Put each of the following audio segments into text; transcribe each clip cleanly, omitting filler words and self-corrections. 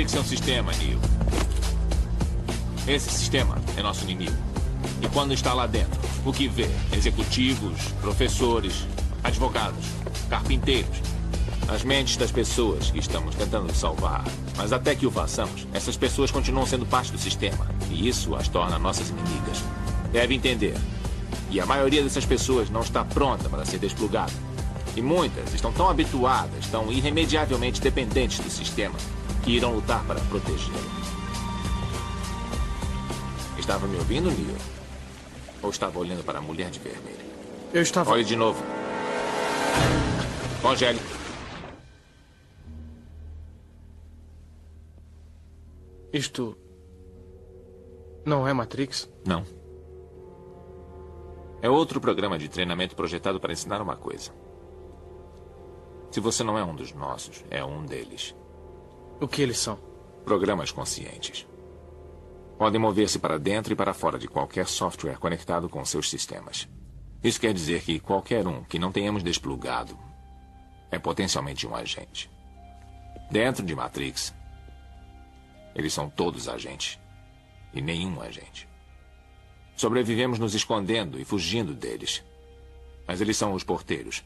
Matrix é um sistema, Neo. Esse sistema é nosso inimigo. E quando está lá dentro, o que vê? Executivos, professores, advogados, carpinteiros. As mentes das pessoas que estamos tentando salvar. Mas até que o façamos, essas pessoas continuam sendo parte do sistema. E isso as torna nossas inimigas. Deve entender. E a maioria dessas pessoas não está pronta para ser desplugada. E muitas estão tão habituadas, tão irremediavelmente dependentes do sistema, que irão lutar para protegê-lo. Estava me ouvindo, Neo? Ou estava olhando para a mulher de vermelho? Eu estava... Olhe de novo. Congele. Isto... não é Matrix? Não. É outro programa de treinamento projetado para ensinar uma coisa. Se você não é um dos nossos, é um deles. O que eles são? Programas conscientes. Podem mover-se para dentro e para fora de qualquer software conectado com seus sistemas. Isso quer dizer que qualquer um que não tenhamos desplugado é potencialmente um agente. Dentro de Matrix, eles são todos agentes. E nenhum agente. Sobrevivemos nos escondendo e fugindo deles. Mas eles são os porteiros.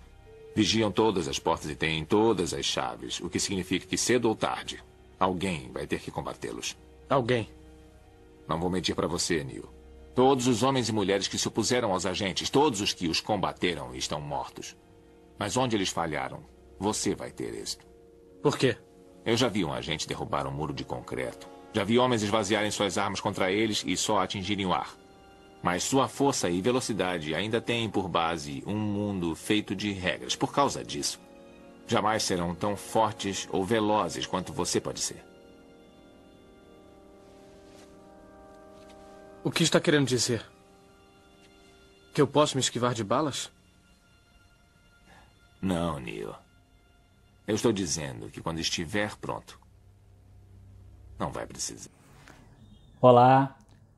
Vigiam todas as portas e têm todas as chaves, o que significa que cedo ou tarde, alguém vai ter que combatê-los. Alguém? Não vou mentir para você, Neo. Todos os homens e mulheres que se opuseram aos agentes, todos os que os combateram estão mortos. Mas onde eles falharam, você vai ter êxito. Por quê? Eu já vi um agente derrubar um muro de concreto. Já vi homens esvaziarem suas armas contra eles e só atingirem o ar. Mas sua força e velocidade ainda têm por base um mundo feito de regras. Por causa disso, jamais serão tão fortes ou velozes quanto você pode ser. O que está querendo dizer? Que eu posso me esquivar de balas? Não, Neo. Eu estou dizendo que quando estiver pronto, não vai precisar. Olá,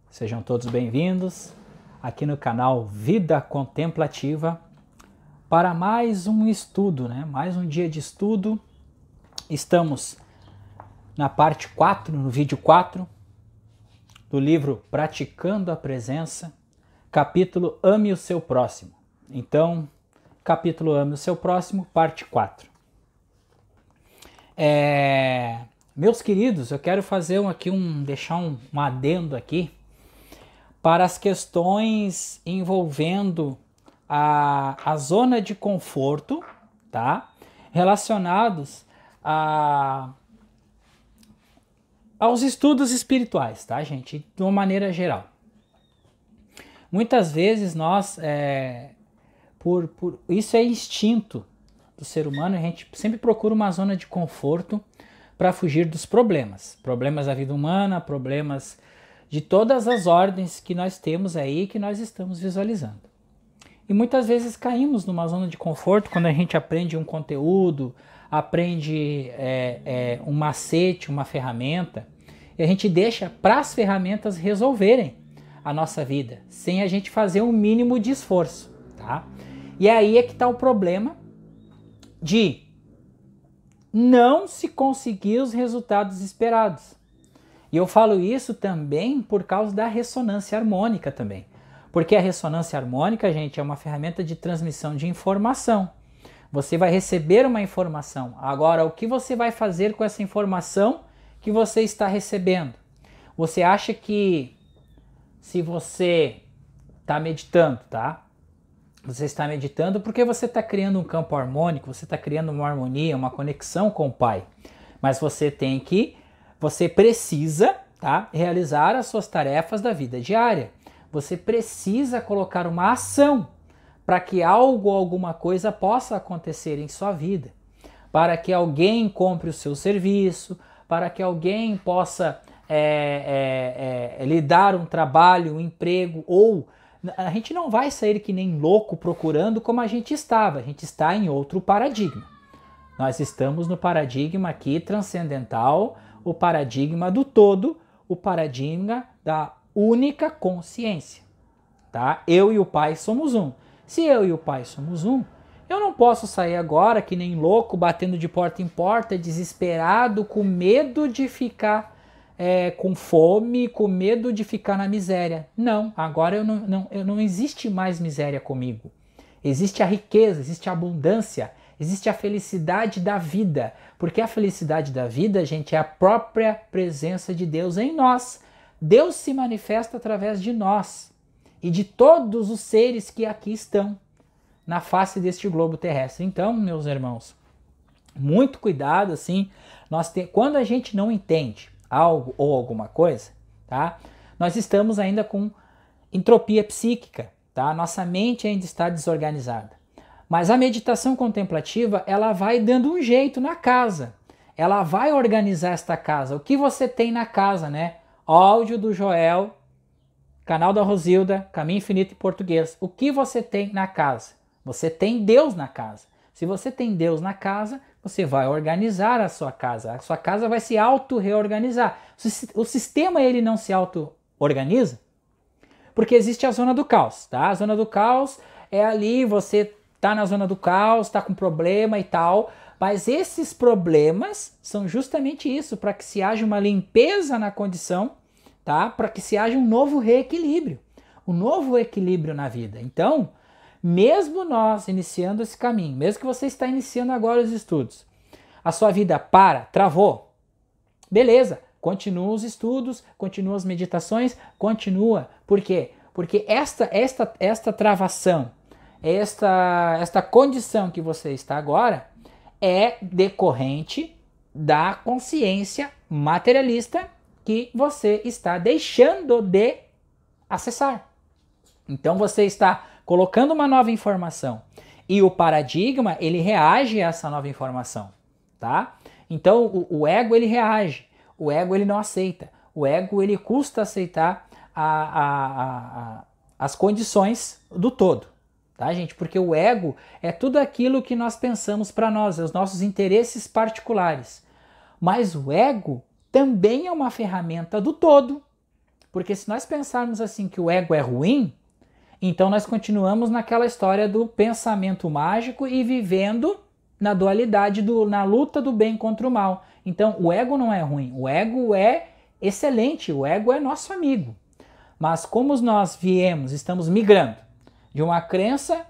sejam todos bem-vindos aqui no canal Vida Contemplativa para mais um estudo, né? Mais um dia de estudo. Estamos na parte 4, no vídeo 4 do livro Praticando a Presença, capítulo Ame o Seu Próximo. Então, capítulo Ame o Seu Próximo, parte 4. Meus queridos, eu quero fazer deixar um adendo aqui para as questões envolvendo a zona de conforto, tá? Relacionados aos estudos espirituais, tá, gente? De uma maneira geral. Muitas vezes nós, isso é instinto do ser humano, a gente sempre procura uma zona de conforto para fugir dos problemas. Problemas da vida humana, problemas de todas as ordens que nós temos aí, que nós estamos visualizando. E muitas vezes caímos numa zona de conforto quando a gente aprende um conteúdo, aprende um macete, uma ferramenta, e a gente deixa para as ferramentas resolverem a nossa vida, sem a gente fazer um mínimo de esforço, tá? E aí é que está o problema de não se conseguir os resultados esperados. E eu falo isso também por causa da ressonância harmônica também. Porque a ressonância harmônica, gente, é uma ferramenta de transmissão de informação. Você vai receber uma informação. Agora, o que você vai fazer com essa informação que você está recebendo? Você acha que se você está meditando, tá? Você está meditando porque você está criando um campo harmônico, você está criando uma harmonia, uma conexão com o Pai. Mas você precisa, tá, realizar as suas tarefas da vida diária. Você precisa colocar uma ação para que algo ou alguma coisa possa acontecer em sua vida. Para que alguém compre o seu serviço, para que alguém possa lhe dar um trabalho, um emprego, ou a gente não vai sair que nem louco procurando como a gente estava. A gente está em outro paradigma. Nós estamos no paradigma aqui transcendental, o paradigma do todo, o paradigma da única consciência, tá? Eu e o Pai somos um. Se eu e o Pai somos um, Eu não posso sair agora que nem louco, batendo de porta em porta, desesperado, com medo de ficar com fome, com medo de ficar na miséria. Não, agora eu não existe mais miséria comigo. Existe a riqueza, existe a abundância, existe a felicidade da vida. Porque a felicidade da vida, gente, é a própria presença de Deus em nós. Deus se manifesta através de nós e de todos os seres que aqui estão na face deste globo terrestre. Então, meus irmãos, muito cuidado, assim, quando a gente não entende algo ou alguma coisa, tá? Nós estamos ainda com entropia psíquica, tá? Nossa mente ainda está desorganizada. Mas a meditação contemplativa, ela vai dando um jeito na casa. Ela vai organizar esta casa. O que você tem na casa, né? Áudio do Joel, canal da Rosilda, Caminho Infinito em Português. O que você tem na casa? Você tem Deus na casa. Se você tem Deus na casa, você vai organizar a sua casa. A sua casa vai se auto-reorganizar. O sistema ele não se auto-organiza porque existe a zona do caos, tá? A zona do caos é ali, você tá na zona do caos, tá com problema e tal, mas esses problemas são justamente isso, para que se haja uma limpeza na condição, tá? Para que se haja um novo reequilíbrio, um novo equilíbrio na vida. Então, mesmo nós iniciando esse caminho, mesmo que você está iniciando agora os estudos, a sua vida travou, beleza, continua os estudos, continua as meditações, continua. Por quê? Porque esta travação, esta condição que você está agora é decorrente da consciência materialista que você está deixando de acessar. Então você está colocando uma nova informação e o paradigma ele reage a essa nova informação, tá? Então o ego ele reage, o ego ele não aceita, o ego ele custa aceitar as condições do todo, tá, gente? Porque o ego é tudo aquilo que nós pensamos para nós, é os nossos interesses particulares. Mas o ego também é uma ferramenta do todo, porque se nós pensarmos assim que o ego é ruim, então nós continuamos naquela história do pensamento mágico e vivendo na dualidade, na luta do bem contra o mal. Então o ego não é ruim, o ego é excelente, o ego é nosso amigo. Mas como nós estamos migrando de uma crença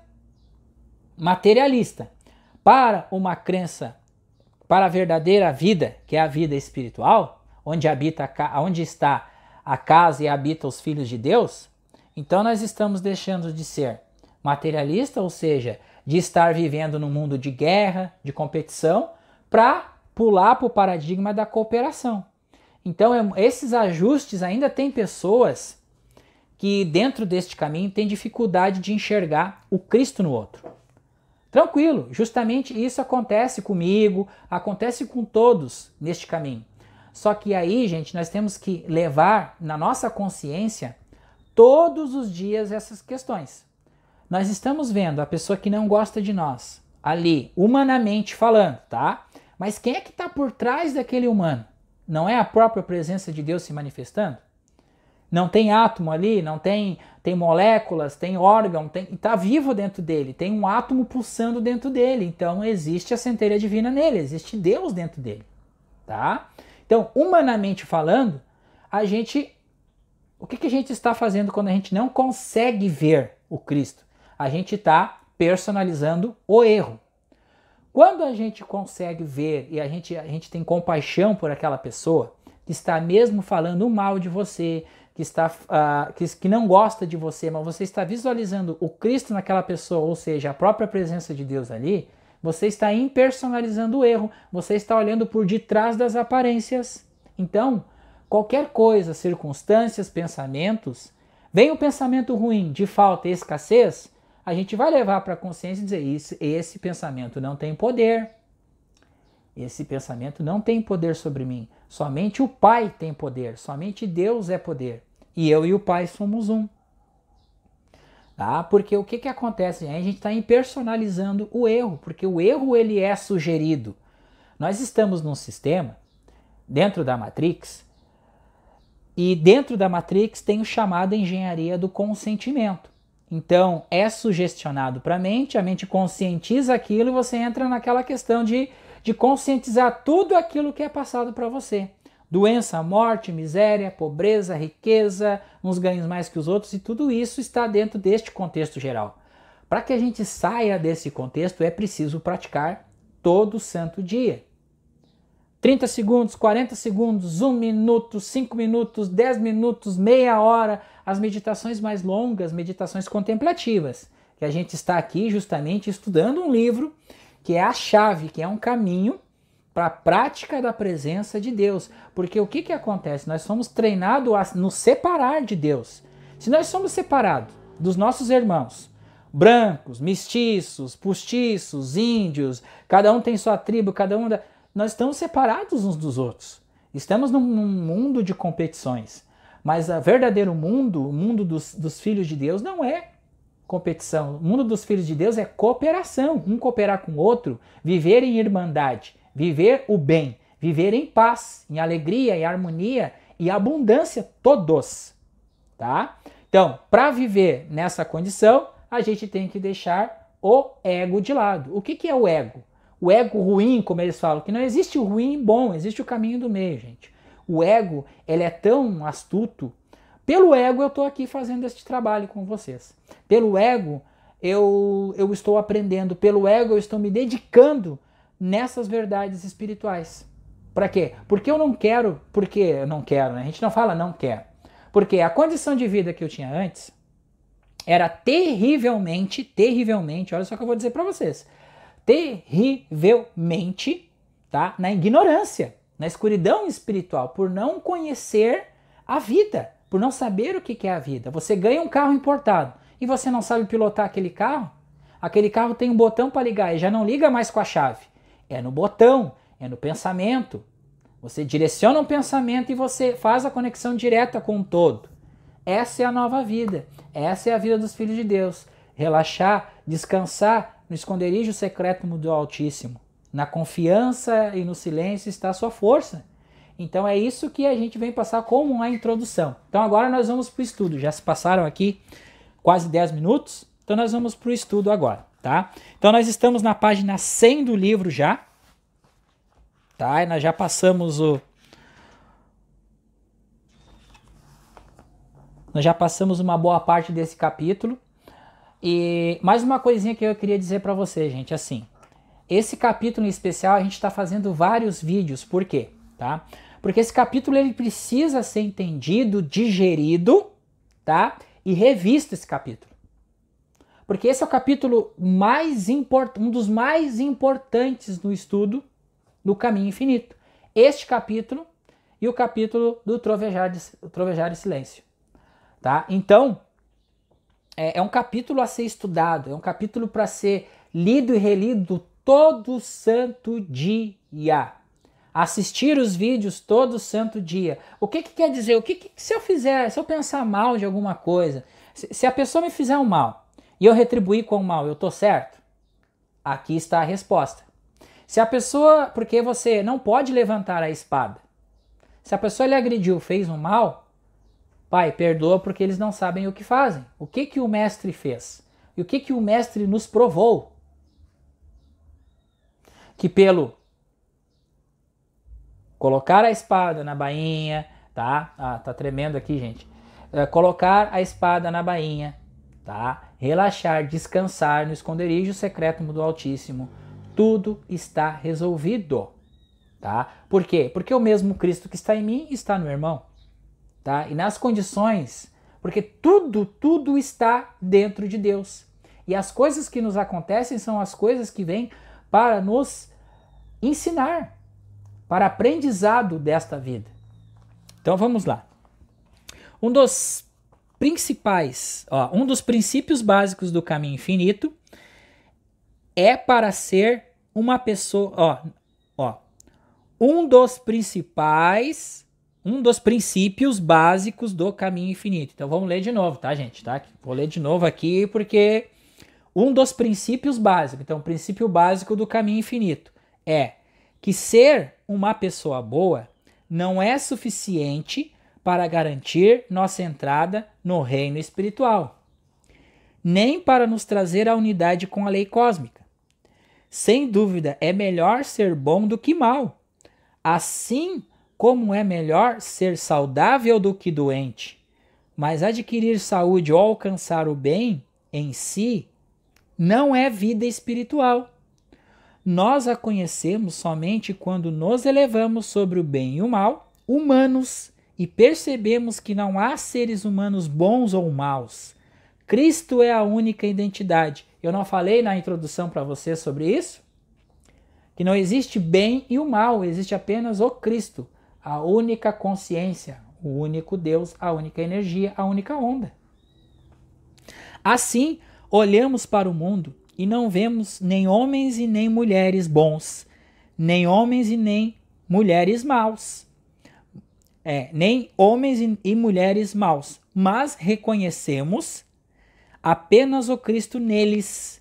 materialista para uma crença, para a verdadeira vida, que é a vida espiritual, onde está a casa e habita os filhos de Deus, então nós estamos deixando de ser materialista, ou seja, de estar vivendo num mundo de guerra, de competição, para pular para o paradigma da cooperação. Então esses ajustes ainda tem pessoas que dentro deste caminho têm dificuldade de enxergar o Cristo no outro. Tranquilo, justamente isso acontece comigo, acontece com todos neste caminho. Só que aí, gente, nós temos que levar na nossa consciência todos os dias essas questões. Nós estamos vendo a pessoa que não gosta de nós, ali, humanamente falando, tá? Mas quem é que está por trás daquele humano? Não é a própria presença de Deus se manifestando? Não tem átomo ali, não tem moléculas, tem órgão, está vivo dentro dele, tem um átomo pulsando dentro dele. Então existe a centelha divina nele, existe Deus dentro dele, tá? Então, humanamente falando, o que a gente está fazendo quando a gente não consegue ver o Cristo? A gente está personalizando o erro. Quando a gente consegue ver e a gente tem compaixão por aquela pessoa que está mesmo falando mal de você, que não gosta de você, mas você está visualizando o Cristo naquela pessoa, ou seja, a própria presença de Deus ali, você está impersonalizando o erro, você está olhando por detrás das aparências. Então, qualquer coisa, circunstâncias, pensamentos, vem o pensamento ruim de falta e escassez, a gente vai levar para a consciência e dizer, esse pensamento não tem poder, esse pensamento não tem poder sobre mim, somente o Pai tem poder, somente Deus é poder. E eu e o Pai somos um. Tá? Porque o que acontece? A gente está impersonalizando o erro, porque o erro ele é sugerido. Nós estamos num sistema, dentro da Matrix, e dentro da Matrix tem o chamado engenharia do consentimento. Então, é sugestionado para a mente conscientiza aquilo e você entra naquela questão de conscientizar tudo aquilo que é passado para você. Doença, morte, miséria, pobreza, riqueza, uns ganhos mais que os outros, e tudo isso está dentro deste contexto geral. Para que a gente saia desse contexto, é preciso praticar todo santo dia. 30 segundos, 40 segundos, 1 minuto, 5 minutos, 10 minutos, meia hora, as meditações mais longas, meditações contemplativas, que a gente está aqui justamente estudando um livro que é a chave, que é um caminho para a prática da presença de Deus. Porque o que acontece? Nós somos treinados a nos separar de Deus. Se nós somos separados dos nossos irmãos, brancos, mestiços, postiços, índios, cada um tem sua tribo, nós estamos separados uns dos outros. Estamos num mundo de competições. Mas o verdadeiro mundo, o mundo dos filhos de Deus, não é competição. O mundo dos filhos de Deus é cooperação. Um cooperar com o outro, viver em irmandade, viver o bem, viver em paz, em alegria, em harmonia e abundância todos. Tá? Então, para viver nessa condição, a gente tem que deixar o ego de lado. O que é o ego? O ego ruim, como eles falam, que não existe o ruim e bom, existe o caminho do meio, gente. O ego, ele é tão astuto. Pelo ego eu estou aqui fazendo este trabalho com vocês. Pelo ego eu estou aprendendo. Pelo ego eu estou me dedicando nessas verdades espirituais. Para quê? Porque eu não quero, né? A gente não fala não quero. Porque a condição de vida que eu tinha antes era terrivelmente, olha só o que eu vou dizer para vocês, terrivelmente, tá? Na ignorância, na escuridão espiritual, por não conhecer a vida, por não saber o que é a vida. Você ganha um carro importado e você não sabe pilotar aquele carro tem um botão para ligar e já não liga mais com a chave. É no botão, é no pensamento. Você direciona um pensamento e você faz a conexão direta com o todo. Essa é a nova vida. Essa é a vida dos filhos de Deus. Relaxar, descansar no esconderijo secreto do Altíssimo. Na confiança e no silêncio está a sua força. Então é isso que a gente vem passar como uma introdução. Então agora nós vamos para o estudo. Já se passaram aqui quase 10 minutos. Então nós vamos para o estudo agora, tá? Então nós estamos na página 100 do livro já. Tá? E nós já passamos Nós já passamos uma boa parte desse capítulo. E mais uma coisinha que eu queria dizer para você, gente, assim. Esse capítulo em especial a gente está fazendo vários vídeos. Por quê? Tá? Porque esse capítulo ele precisa ser entendido, digerido, tá? E revisto esse capítulo. Porque esse é o capítulo um dos mais importantes no estudo do Caminho Infinito. Este capítulo e o capítulo do Trovejar e Silêncio. Tá? Então, é um capítulo a ser estudado, é um capítulo para ser lido e relido todo santo dia. Assistir os vídeos todo santo dia. O que quer dizer? O que se eu pensar mal de alguma coisa, se a pessoa me fizer um mal e eu retribuir com o mal, eu tô certo? Aqui está a resposta. Se a pessoa, porque você não pode levantar a espada. Se a pessoa lhe agrediu, fez um mal, Pai, perdoa porque eles não sabem o que fazem. O que o mestre fez? E o que o mestre nos provou? Que pelo colocar a espada na bainha, tá? Tá tremendo aqui, gente. Colocar a espada na bainha, tá? Relaxar, descansar no esconderijo secreto do Altíssimo. Tudo está resolvido, tá? Por quê? Porque o mesmo Cristo que está em mim está no irmão. Tá? E nas condições, porque tudo está dentro de Deus. E as coisas que nos acontecem são as coisas que vêm para nos ensinar, para aprendizado desta vida. Então vamos lá. Um dos princípios básicos do Caminho Infinito é para ser uma pessoa... Um dos princípios básicos do Caminho Infinito. Então vamos ler de novo, tá, gente? Tá? Vou ler de novo aqui porque um dos princípios básicos, então o princípio básico do Caminho Infinito é que ser uma pessoa boa não é suficiente para garantir nossa entrada no reino espiritual. nem para nos trazer à unidade com a lei cósmica. Sem dúvida, é melhor ser bom do que mal, assim como é melhor ser saudável do que doente. Mas adquirir saúde ou alcançar o bem em si não é vida espiritual. Nós a conhecemos somente quando nos elevamos sobre o bem e o mal, humanos, e percebemos que não há seres humanos bons ou maus. Cristo é a única identidade. Eu não falei na introdução para você sobre isso? Que não existe bem e o mal, existe apenas o Cristo, a única consciência, o único Deus, a única energia, a única onda. Assim, olhamos para o mundo e não vemos nem homens e nem mulheres bons, nem homens e nem mulheres maus. Nem homens e mulheres maus, mas reconhecemos apenas o Cristo neles.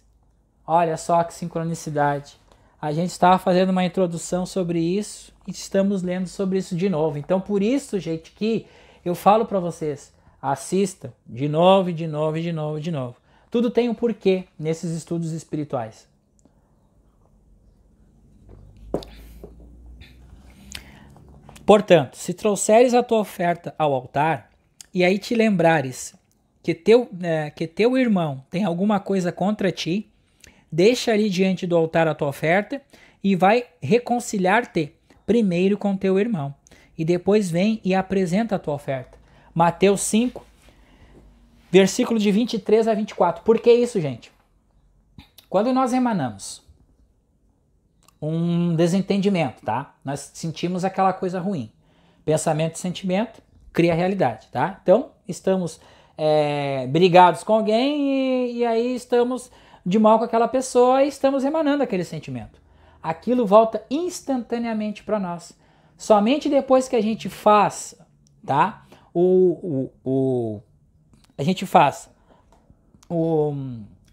Olha só que sincronicidade. A gente estava fazendo uma introdução sobre isso e estamos lendo sobre isso de novo. Então, por isso, gente, que eu falo para vocês, assistam de novo, de novo, de novo, de novo. Tudo tem um porquê nesses estudos espirituais. Portanto, se trouxeres a tua oferta ao altar e aí te lembrares que teu irmão tem alguma coisa contra ti, deixa ali diante do altar a tua oferta e vai reconciliar-te primeiro com teu irmão. E depois vem e apresenta a tua oferta. Mateus 5, versículo de 23 a 24. Por que isso, gente? Quando nós emanamos um desentendimento, tá? Nós sentimos aquela coisa ruim. Pensamento e sentimento cria realidade, tá? Então, estamos brigados com alguém e aí estamos de mal com aquela pessoa e estamos emanando aquele sentimento. Aquilo volta instantaneamente para nós. Somente depois que a gente faz, tá? A gente faz o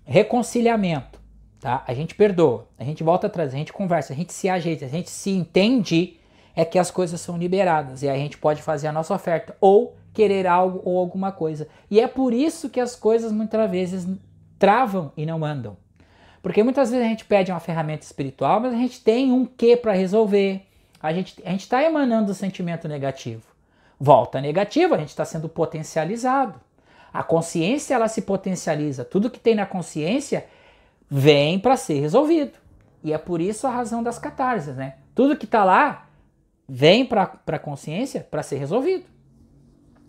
reconciliamento, tá? A gente perdoa, a gente volta atrás, a gente conversa, a gente se ajeita, a gente se entende, é que as coisas são liberadas e aí a gente pode fazer a nossa oferta ou querer algo ou alguma coisa. E é por isso que as coisas muitas vezes travam e não andam. Porque muitas vezes a gente pede uma ferramenta espiritual, mas a gente tem um quê para resolver. A gente está emanando o sentimento negativo. Volta negativo, a gente está sendo potencializado. A consciência, ela se potencializa. Tudo que tem na consciência vem para ser resolvido. E é por isso a razão das catarses, né? Tudo que está lá vem para a consciência para ser resolvido.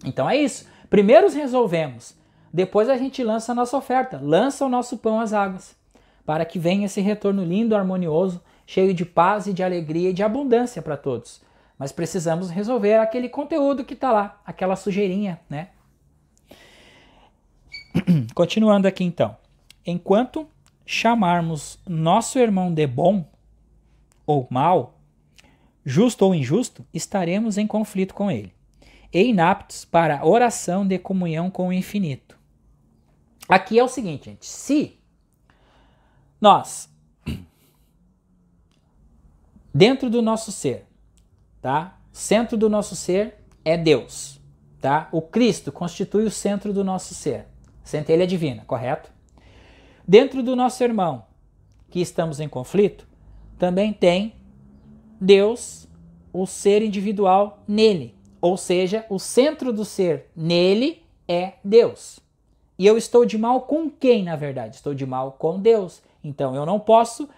Então é isso. Primeiro os resolvemos. Depois a gente lança a nossa oferta. Lança o nosso pão às águas. Para que venha esse retorno lindo, harmonioso, cheio de paz e de alegria e de abundância para todos. Mas precisamos resolver aquele conteúdo que está lá. Aquela sujeirinha, né? Continuando aqui então. Enquanto chamarmos nosso irmão de bom ou mal, justo ou injusto, estaremos em conflito com ele, e inaptos para a oração de comunhão com o infinito. Aqui é o seguinte, gente. Se nós, dentro do nosso ser, tá? Centro do nosso ser é Deus, tá? O Cristo constitui o centro do nosso ser. Centelha divina, correto? Dentro do nosso irmão, que estamos em conflito, também tem Deus, o ser individual nele. Ou seja, o centro do ser nele é Deus. E eu estou de mal com quem, na verdade? Estou de mal com Deus. Então eu não posso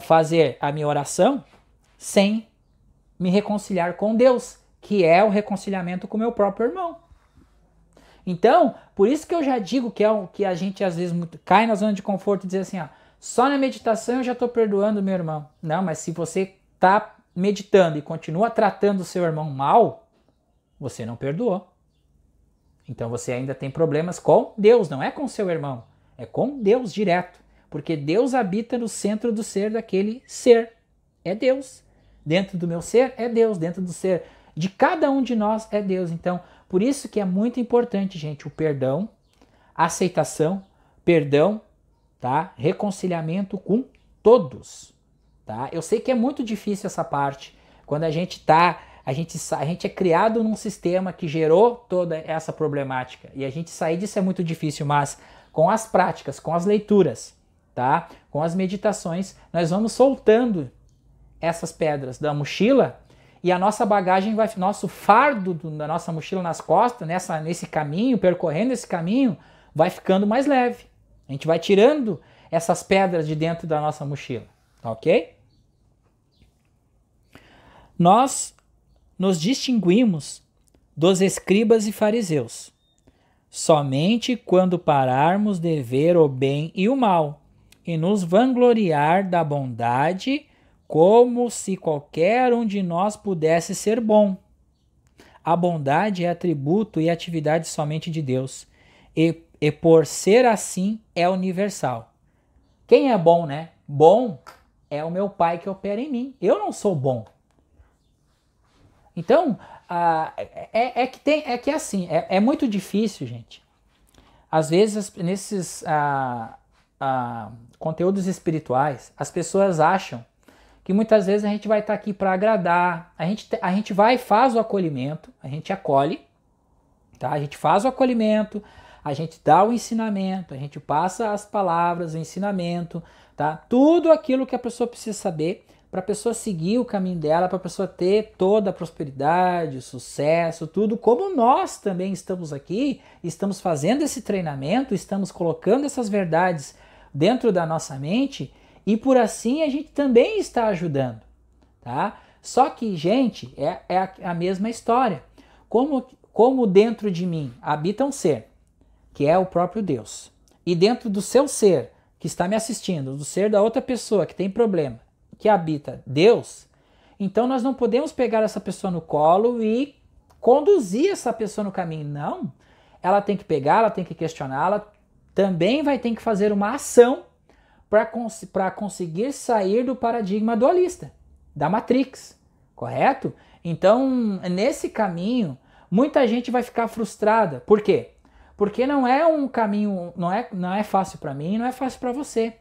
fazer a minha oração sem me reconciliar com Deus, que é o reconciliamento com o meu próprio irmão. Então, por isso que eu já digo que a gente às vezes cai na zona de conforto e diz assim, ó, só na meditação eu já estou perdoando meu irmão. Não, mas se você está meditando e continua tratando o seu irmão mal, você não perdoou. Então você ainda tem problemas com Deus, não é com seu irmão, é com Deus direto. Porque Deus habita no centro do ser daquele ser. É Deus. Dentro do meu ser é Deus, dentro do ser de cada um de nós é Deus. Então, por isso que é muito importante, gente, o perdão, aceitação, perdão, tá? Reconciliamento com todos, tá? Eu sei que é muito difícil essa parte, quando a gente tá A gente é criado num sistema que gerou toda essa problemática. E a gente sair disso é muito difícil, mas com as práticas, com as leituras, tá? Com as meditações, nós vamos soltando essas pedras da mochila e a nossa bagagem nosso fardo da nossa mochila nas costas, nesse caminho, percorrendo esse caminho, vai ficando mais leve. A gente vai tirando essas pedras de dentro da nossa mochila, tá ok? Nós nos distinguimos dos escribas e fariseus somente quando pararmos de ver o bem e o mal e nos vangloriar da bondade como se qualquer um de nós pudesse ser bom. A bondade é atributo e atividade somente de Deus e por ser assim é universal. Quem é bom, né? Bom é o meu Pai que opera em mim. Eu não sou bom. Então, é muito difícil, gente. Às vezes, nesses conteúdos espirituais, as pessoas acham que muitas vezes a gente vai estar aqui para agradar. A gente vai e faz o acolhimento, a gente acolhe, tá? A gente faz o acolhimento, a gente dá o ensinamento, a gente passa as palavras, o ensinamento, tá? Tudo aquilo que a pessoa precisa saber para a pessoa seguir o caminho dela, para a pessoa ter toda a prosperidade, o sucesso, tudo. Como nós também estamos aqui, estamos fazendo esse treinamento, estamos colocando essas verdades dentro da nossa mente e por assim a gente também está ajudando, tá? Só que, gente, é a mesma história. Como dentro de mim habita um ser, que é o próprio Deus, e dentro do seu ser, que está me assistindo, do ser da outra pessoa que tem problema, que habita Deus, então nós não podemos pegar essa pessoa no colo e conduzir essa pessoa no caminho. Não. Ela tem que pegar, ela tem que questioná-la, também vai ter que fazer uma ação para conseguir sair do paradigma dualista, da Matrix, correto? Então, nesse caminho, muita gente vai ficar frustrada. Por quê? Porque não é um caminho, não é fácil para mim, não é fácil para você.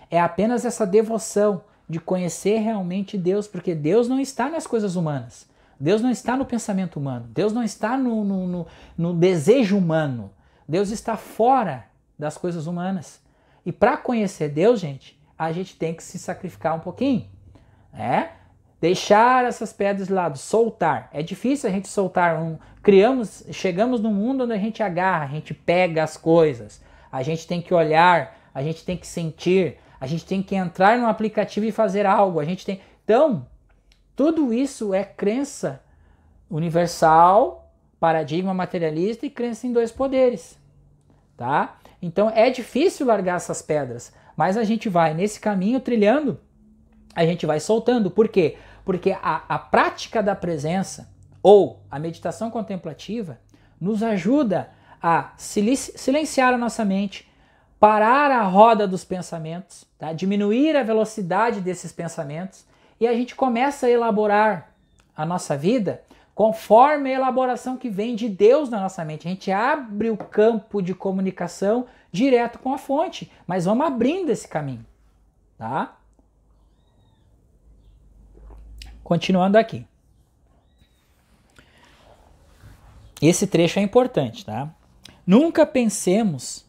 É apenas essa devoção de conhecer realmente Deus, porque Deus não está nas coisas humanas. Deus não está no pensamento humano. Deus não está no desejo humano. Deus está fora das coisas humanas. E para conhecer Deus, gente, a gente tem que se sacrificar um pouquinho, né? Deixar essas pedras de lado, soltar. É difícil a gente soltar. Chegamos num mundo onde a gente agarra, a gente pega as coisas. A gente tem que olhar, a gente tem que sentir, a gente tem que entrar no aplicativo e fazer algo. Então, tudo isso é crença universal, paradigma materialista e crença em dois poderes, tá? Então é difícil largar essas pedras, mas a gente vai nesse caminho trilhando, a gente vai soltando. Por quê? Porque a prática da presença ou a meditação contemplativa nos ajuda a silenciar a nossa mente, parar a roda dos pensamentos, tá? Diminuir a velocidade desses pensamentos e a gente começa a elaborar a nossa vida conforme a elaboração que vem de Deus na nossa mente. A gente abre o campo de comunicação direto com a fonte, mas vamos abrindo esse caminho, tá? Continuando aqui. Esse trecho é importante, tá? Nunca pensemos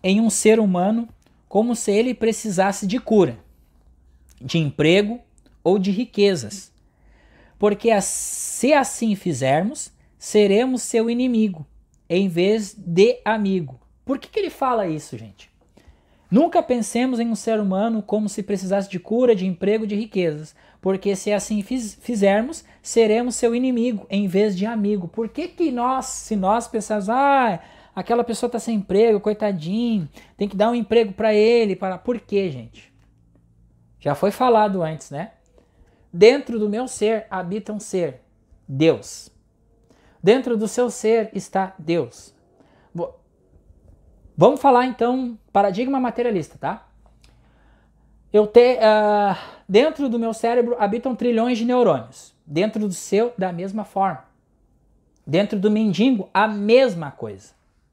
em um ser humano como se ele precisasse de cura, de emprego ou de riquezas. Porque se assim fizermos, seremos seu inimigo, em vez de amigo. Por que ele fala isso, gente? Nunca pensemos em um ser humano como se precisasse de cura, de emprego, de riquezas. Porque se assim fizermos, seremos seu inimigo, em vez de amigo. Por que se nós pensarmos, aquela pessoa está sem emprego, coitadinho, tem que dar um emprego para ele. Por quê, gente? Já foi falado antes, né? Dentro do meu ser habita um ser, Deus. Dentro do seu ser está Deus. Vamos falar então paradigma materialista, tá? Dentro do meu cérebro habitam trilhões de neurônios. Dentro do seu, da mesma forma. Dentro do mendigo, a mesma coisa,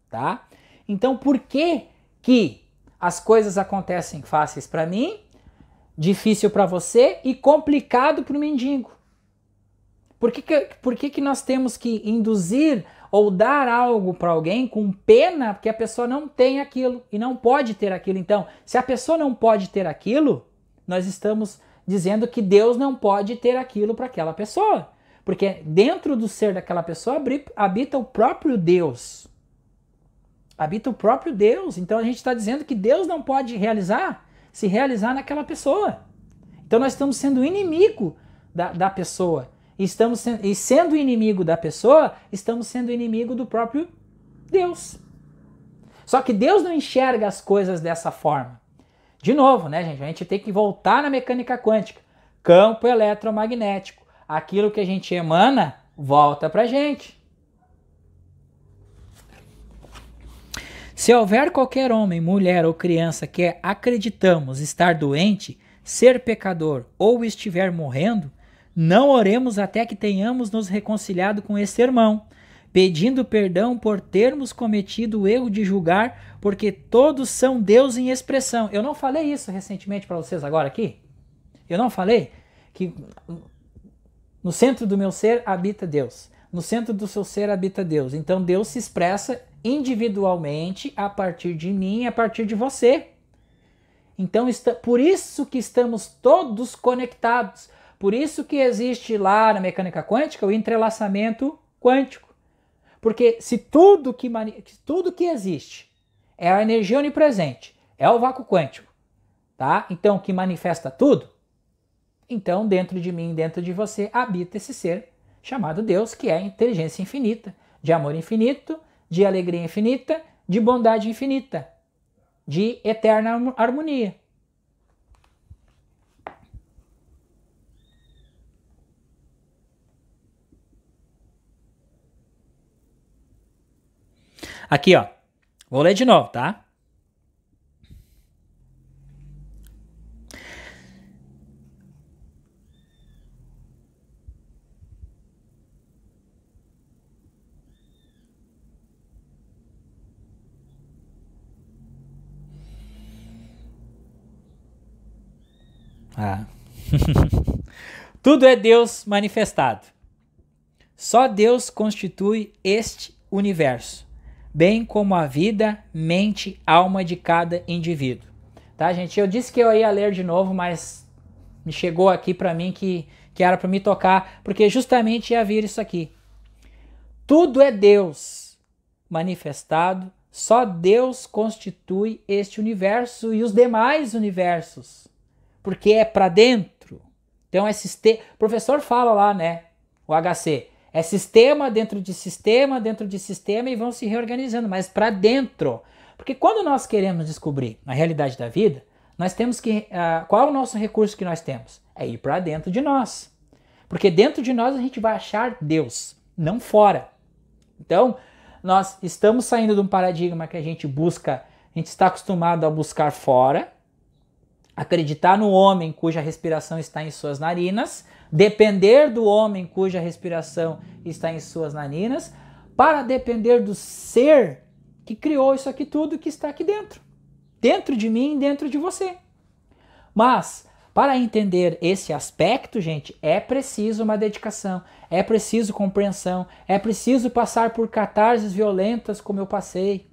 tá? Então, por que as coisas acontecem fáceis para mim, difícil para você e complicado para o mendigo? Por que nós temos que induzir ou dar algo para alguém com pena que a pessoa não tem aquilo e não pode ter aquilo? Então, se a pessoa não pode ter aquilo, nós estamos dizendo que Deus não pode ter aquilo para aquela pessoa. Porque dentro do ser daquela pessoa habita o próprio Deus. Habita o próprio Deus. Então a gente está dizendo que Deus não pode se realizar naquela pessoa. Então nós estamos sendo inimigo da pessoa. E sendo inimigo da pessoa, estamos sendo inimigo do próprio Deus. Só que Deus não enxerga as coisas dessa forma. De novo, né, gente? A gente tem que voltar na mecânica quântica. Campo eletromagnético. Aquilo que a gente emana, volta pra gente. Se houver qualquer homem, mulher ou criança que acreditamos estar doente, ser pecador ou estiver morrendo, não oremos até que tenhamos nos reconciliado com esse irmão, pedindo perdão por termos cometido o erro de julgar, porque todos são Deus em expressão. Eu não falei isso recentemente para vocês agora aqui? Eu não falei que no centro do meu ser habita Deus. No centro do seu ser habita Deus. Então Deus se expressa individualmente a partir de mim, a partir de você. Então por isso que estamos todos conectados. Por isso que existe lá na mecânica quântica o entrelaçamento quântico. Porque se tudo que existe é a energia onipresente, é o vácuo quântico, tá? Então que manifesta tudo, então dentro de mim, dentro de você, habita esse ser chamado Deus, que é inteligência infinita, de amor infinito, de alegria infinita, de bondade infinita, de eterna harmonia. Aqui, ó. Vou ler de novo, tá? Tudo é Deus manifestado. Só Deus constitui este universo, bem como a vida, mente, alma de cada indivíduo. Tá, gente? Eu disse que eu ia ler de novo, mas me chegou aqui para mim que era para me tocar, porque justamente ia vir isso aqui. Tudo é Deus manifestado, só Deus constitui este universo e os demais universos, porque é para dentro. Então o professor fala lá, né, o HC, é sistema dentro de sistema, dentro de sistema, e vão se reorganizando, mas para dentro. Porque quando nós queremos descobrir a realidade da vida, nós temos que... qual é o nosso recurso que nós temos? É ir para dentro de nós. Porque dentro de nós a gente vai achar Deus, não fora. Então, nós estamos saindo de um paradigma que a gente está acostumado a buscar fora, acreditar no homem cuja respiração está em suas narinas, depender do homem cuja respiração está em suas narinas, para depender do ser que criou isso aqui tudo, que está aqui dentro. Dentro de mim, dentro de você. Mas, para entender esse aspecto, gente, é preciso uma dedicação, é preciso compreensão, é preciso passar por catarses violentas como eu passei.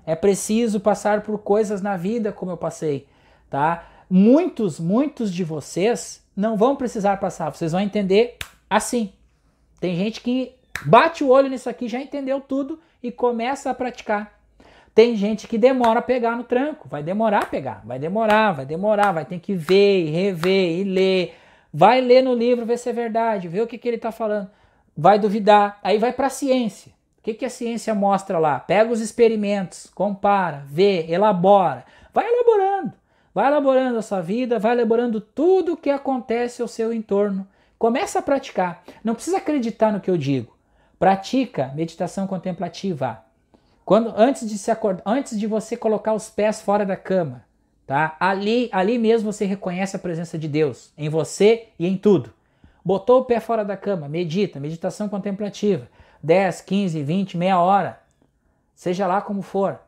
É preciso passar por coisas na vida como eu passei, tá? Muitos de vocês não vão precisar passar, vocês vão entender assim. Tem gente que bate o olho nisso aqui, já entendeu tudo e começa a praticar. Tem gente que demora a pegar no tranco, vai demorar a pegar, vai demorar, vai ter que ver e rever e ler. Vai ler no livro, ver se é verdade, ver o que ele está falando. Vai duvidar, aí vai para a ciência. O que a ciência mostra lá? Pega os experimentos, compara, vê, elabora. Vai elaborando a sua vida, vai elaborando tudo o que acontece ao seu entorno. Começa a praticar. Não precisa acreditar no que eu digo. Pratica meditação contemplativa. Antes de você colocar os pés fora da cama, tá? Ali mesmo você reconhece a presença de Deus em você e em tudo. Botou o pé fora da cama, meditação contemplativa. 10, 15, 20, meia hora. Seja lá como for.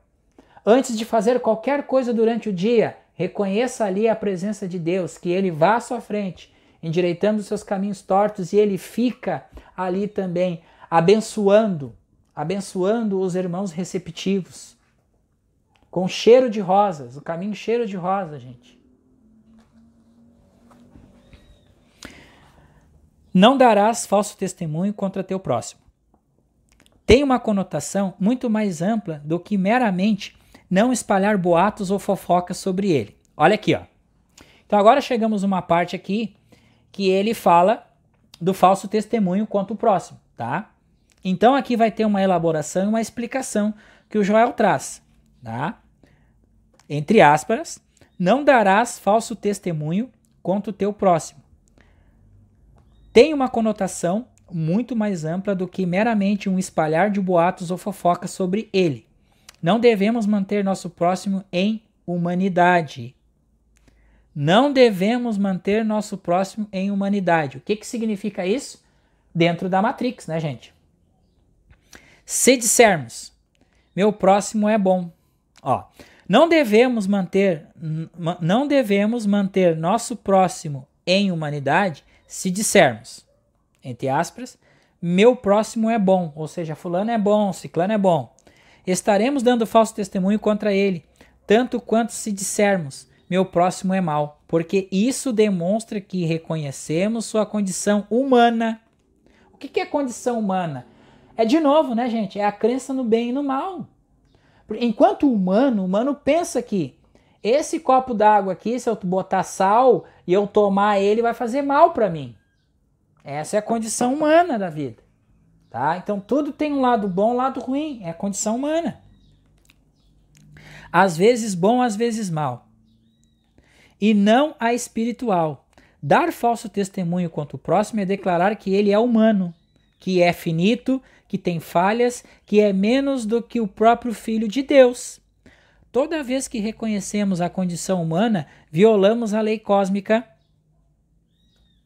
Antes de fazer qualquer coisa durante o dia, reconheça ali a presença de Deus, que Ele vá à sua frente endireitando os seus caminhos tortos, e ele fica ali também abençoando os irmãos receptivos, com cheiro de rosas, o caminho cheiro de rosa, gente. Não darás falso testemunho contra teu próximo. Tem uma conotação muito mais ampla do que meramente não espalhar boatos ou fofocas sobre ele. Olha aqui, ó. Então agora chegamos a uma parte aqui que ele fala do falso testemunho contra o próximo, tá? Então aqui vai ter uma elaboração e uma explicação que o Joel traz, tá? Entre aspas, não darás falso testemunho contra o teu próximo. Tem uma conotação muito mais ampla do que meramente um espalhar de boatos ou fofocas sobre ele. Não devemos manter nosso próximo em humanidade. Não devemos manter nosso próximo em humanidade. O que significa isso? Dentro da Matrix, né, gente? Se dissermos, meu próximo é bom. Ó, não devemos manter nosso próximo em humanidade se dissermos, entre aspas, meu próximo é bom, ou seja, fulano é bom, ciclano é bom. Estaremos dando falso testemunho contra ele, tanto quanto se dissermos, meu próximo é mau, porque isso demonstra que reconhecemos sua condição humana. O que é condição humana? É de novo, né, gente? É a crença no bem e no mal. Enquanto o humano pensa que esse copo d'água aqui, se eu botar sal e eu tomar ele, vai fazer mal para mim. Essa é a condição humana da vida. Tá? Então tudo tem um lado bom, um lado ruim. É a condição humana. Às vezes bom, às vezes mal. E não a espiritual. Dar falso testemunho contra o próximo é declarar que ele é humano, que é finito, que tem falhas, que é menos do que o próprio Filho de Deus. Toda vez que reconhecemos a condição humana, violamos a lei cósmica.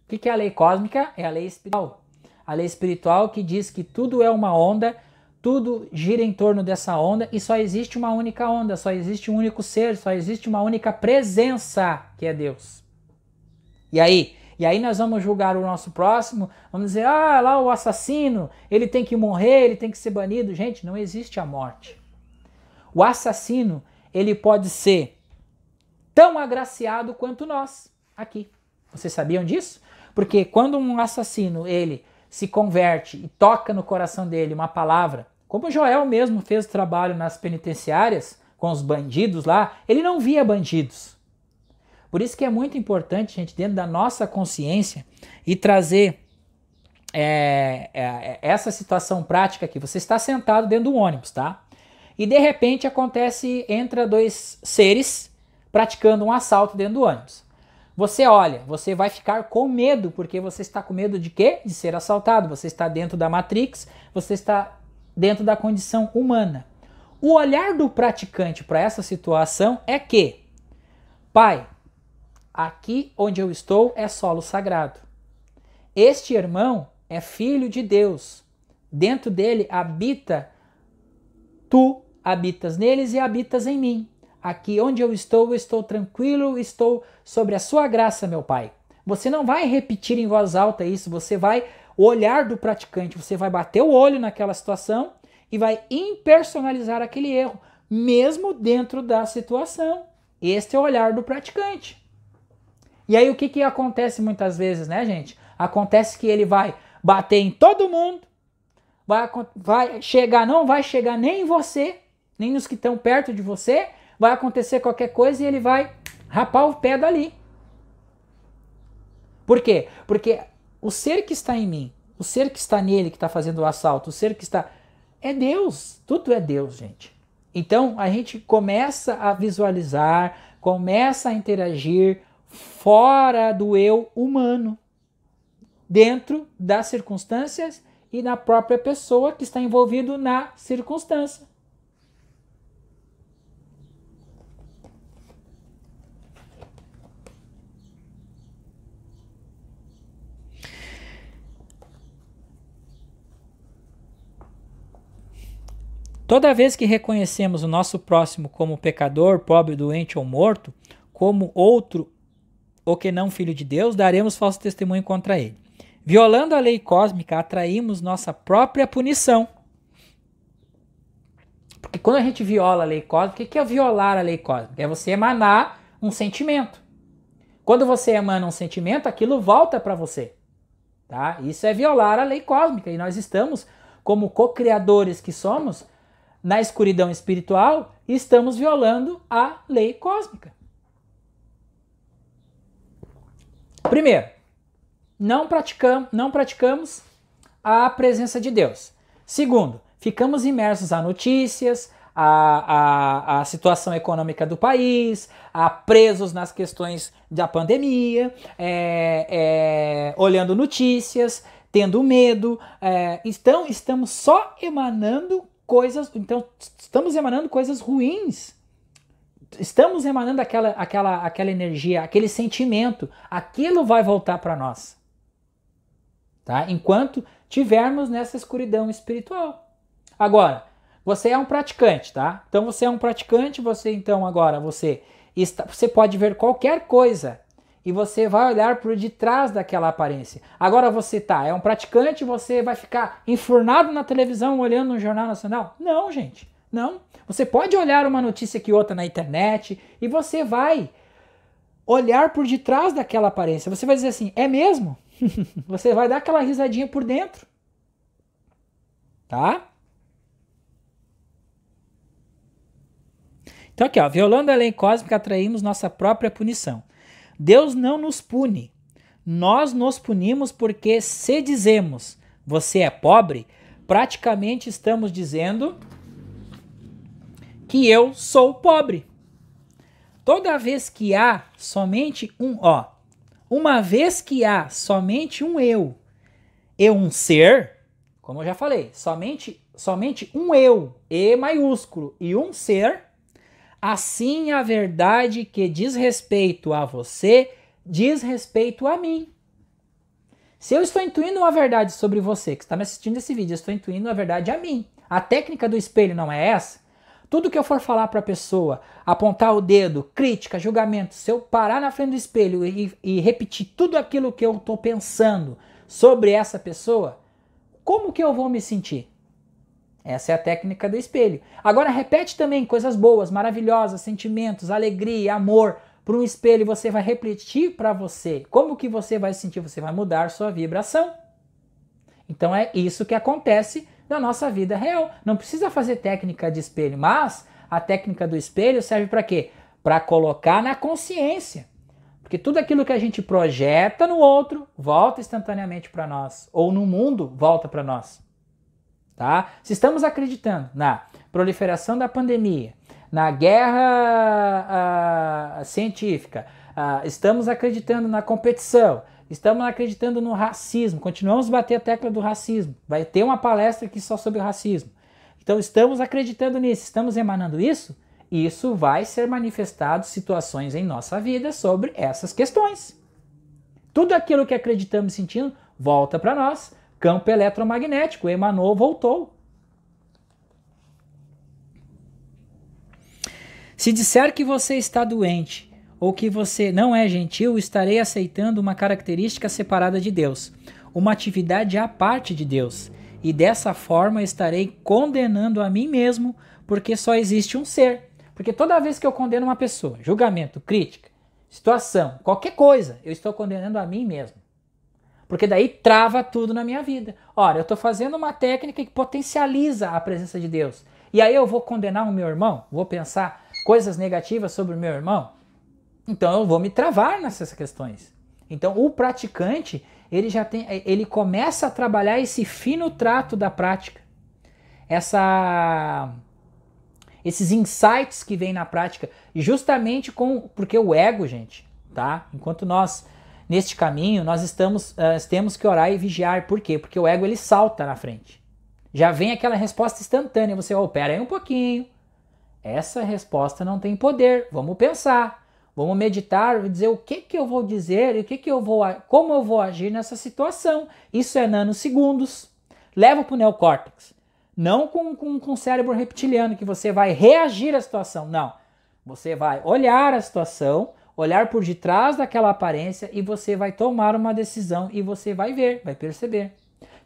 O que é a lei cósmica? É a lei espiritual. A lei espiritual que diz que tudo é uma onda, tudo gira em torno dessa onda e só existe uma única onda, só existe um único ser, só existe uma única presença, que é Deus. E aí nós vamos julgar o nosso próximo, vamos dizer, lá o assassino, ele tem que morrer, ele tem que ser banido. Gente, não existe a morte. O assassino, ele pode ser tão agraciado quanto nós aqui. Vocês sabiam disso? Porque quando um assassino, ele se converte e toca no coração dele uma palavra, como o Joel mesmo fez o trabalho nas penitenciárias, com os bandidos lá, ele não via bandidos. Por isso que é muito importante, gente, dentro da nossa consciência, e trazer essa situação prática aqui. Você está sentado dentro do ônibus, tá? E de repente entra dois seres praticando um assalto dentro do ônibus. Você olha, você vai ficar com medo, porque você está com medo de quê? De ser assaltado. Você está dentro da Matrix, você está dentro da condição humana. O olhar do praticante para essa situação é que, pai, aqui onde eu estou é solo sagrado. Este irmão é filho de Deus. Dentro dele habita, tu habitas neles e habitas em mim. Aqui onde eu estou tranquilo, estou sobre a sua graça, meu pai. Você não vai repetir em voz alta isso, você vai olhar do praticante, você vai bater o olho naquela situação e vai impersonalizar aquele erro, mesmo dentro da situação. Este é o olhar do praticante. E aí o que acontece muitas vezes, né, gente? Acontece que ele vai bater em todo mundo, vai chegar, não vai chegar nem em você, nem nos que estão perto de você, vai acontecer qualquer coisa e ele vai rapar o pé dali. Por quê? Porque o ser que está em mim, o ser que está nele que está fazendo o assalto, o ser que está... é Deus. Tudo é Deus, gente. Então a gente começa a visualizar, começa a interagir fora do eu humano, dentro das circunstâncias e na própria pessoa que está envolvido na circunstância. Toda vez que reconhecemos o nosso próximo como pecador, pobre, doente ou morto, como outro o que não filho de Deus, daremos falso testemunho contra ele. Violando a lei cósmica, atraímos nossa própria punição. Porque quando a gente viola a lei cósmica, o que é violar a lei cósmica? É você emanar um sentimento. Quando você emana um sentimento, aquilo volta para você. Tá? Isso é violar a lei cósmica. E nós estamos, como co-criadores que somos, na escuridão espiritual, estamos violando a lei cósmica. Primeiro, não praticamos a presença de Deus. Segundo, ficamos imersos a notícias, a situação econômica do país, presos nas questões da pandemia, olhando notícias, tendo medo. Então, estamos só emanando coisas. Então, estamos emanando coisas ruins. Estamos emanando aquela energia, aquele sentimento. Aquilo vai voltar para nós. Tá? Enquanto tivermos nessa escuridão espiritual. Agora, você é um praticante, tá? Então você é um praticante, você pode ver qualquer coisa e você vai olhar por detrás daquela aparência. Agora você é um praticante, você vai ficar enfurnado na televisão olhando no Jornal Nacional? Não, gente, não. Você pode olhar uma notícia que outra na internet e você vai olhar por detrás daquela aparência. Você vai dizer assim, é mesmo? Você vai dar aquela risadinha por dentro. Tá? Então aqui, ó, violando a lei cósmica, atraímos nossa própria punição. Deus não nos pune. Nós nos punimos porque se dizemos você é pobre, praticamente estamos dizendo que eu sou pobre. Toda vez que há somente uma vez que há somente um eu e um ser, como eu já falei, somente um eu, E maiúsculo, e um ser, assim a verdade que diz respeito a você, diz respeito a mim. Se eu estou intuindo uma verdade sobre você, que está me assistindo esse vídeo, eu estou intuindo a verdade a mim. A técnica do espelho não é essa? Tudo que eu for falar para a pessoa, apontar o dedo, crítica, julgamento, se eu parar na frente do espelho e repetir tudo aquilo que eu estou pensando sobre essa pessoa, como que eu vou me sentir? Essa é a técnica do espelho. Agora repete também coisas boas, maravilhosas, sentimentos, alegria, amor para um espelho e você vai repetir para você. Como que você vai sentir? Você vai mudar sua vibração. Então é isso que acontece na nossa vida real. Não precisa fazer técnica de espelho, mas a técnica do espelho serve para quê? Para colocar na consciência. Porque tudo aquilo que a gente projeta no outro volta instantaneamente para nós, ou no mundo volta para nós. Tá? Se estamos acreditando na proliferação da pandemia, na guerra científica, estamos acreditando na competição, estamos acreditando no racismo, continuamos a bater a tecla do racismo. Vai ter uma palestra aqui só sobre o racismo. Então estamos acreditando nisso, estamos emanando isso, e isso vai ser manifestado situações em nossa vida sobre essas questões. Tudo aquilo que acreditamos e sentindo volta para nós. Campo eletromagnético, emanou, voltou. Se disser que você está doente ou que você não é gentil, estarei aceitando uma característica separada de Deus, uma atividade à parte de Deus, e dessa forma estarei condenando a mim mesmo, porque só existe um ser. Porque toda vez que eu condeno uma pessoa, julgamento, crítica, situação, qualquer coisa, eu estou condenando a mim mesmo. Porque daí trava tudo na minha vida. Ora, eu estou fazendo uma técnica que potencializa a presença de Deus. E aí eu vou condenar o meu irmão? Vou pensar coisas negativas sobre o meu irmão? Então eu vou me travar nessas questões. Então o praticante, ele começa a trabalhar esse fino trato da prática. Esses insights que vêm na prática. Justamente porque o ego, gente, tá? Enquanto nós... Neste caminho, nós temos que orar e vigiar. Por quê? Porque o ego, ele salta na frente. Já vem aquela resposta instantânea. Você, pera aí um pouquinho. Essa resposta não tem poder. Vamos pensar. Vamos meditar, dizer o que eu vou dizer e como eu vou agir nessa situação. Isso é nanosegundos. Leva para o neocórtex. Não com o cérebro reptiliano, que você vai reagir à situação. Não. Você vai olhar a situação, olhar por detrás daquela aparência e você vai tomar uma decisão e você vai ver, vai perceber.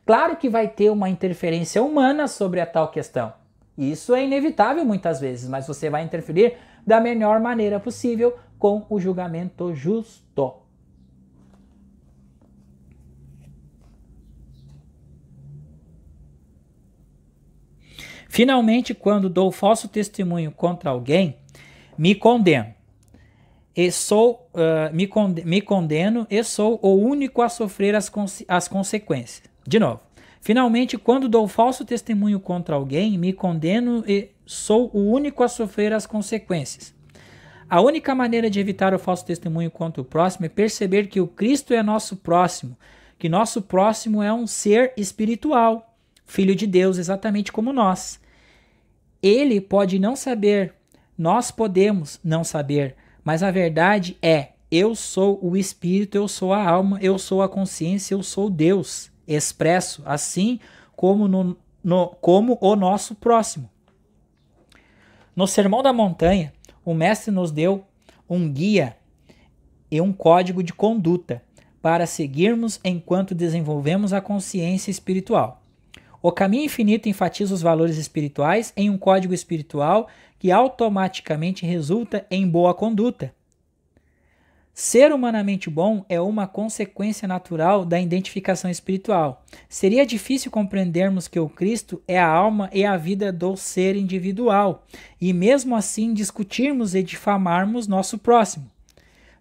Claro que vai ter uma interferência humana sobre a tal questão. Isso é inevitável muitas vezes, mas você vai interferir da melhor maneira possível com o julgamento justo. Finalmente, quando dou falso testemunho contra alguém, me condeno. Me condeno e sou o único a sofrer as consequências. De novo. Finalmente, quando dou falso testemunho contra alguém, me condeno e sou o único a sofrer as consequências. A única maneira de evitar o falso testemunho contra o próximo é perceber que o Cristo é nosso próximo, que nosso próximo é um ser espiritual, filho de Deus, exatamente como nós. Ele pode não saber, nós podemos não saber, mas a verdade é, eu sou o Espírito, eu sou a alma, eu sou a consciência, eu sou Deus, expresso assim como, como o nosso próximo. No Sermão da Montanha, o Mestre nos deu um guia e um código de conduta para seguirmos enquanto desenvolvemos a consciência espiritual. O caminho infinito enfatiza os valores espirituais em um código espiritual que automaticamente resulta em boa conduta. Ser humanamente bom é uma consequência natural da identificação espiritual. Seria difícil compreendermos que o Cristo é a alma e a vida do ser individual, e mesmo assim discutirmos e difamarmos nosso próximo.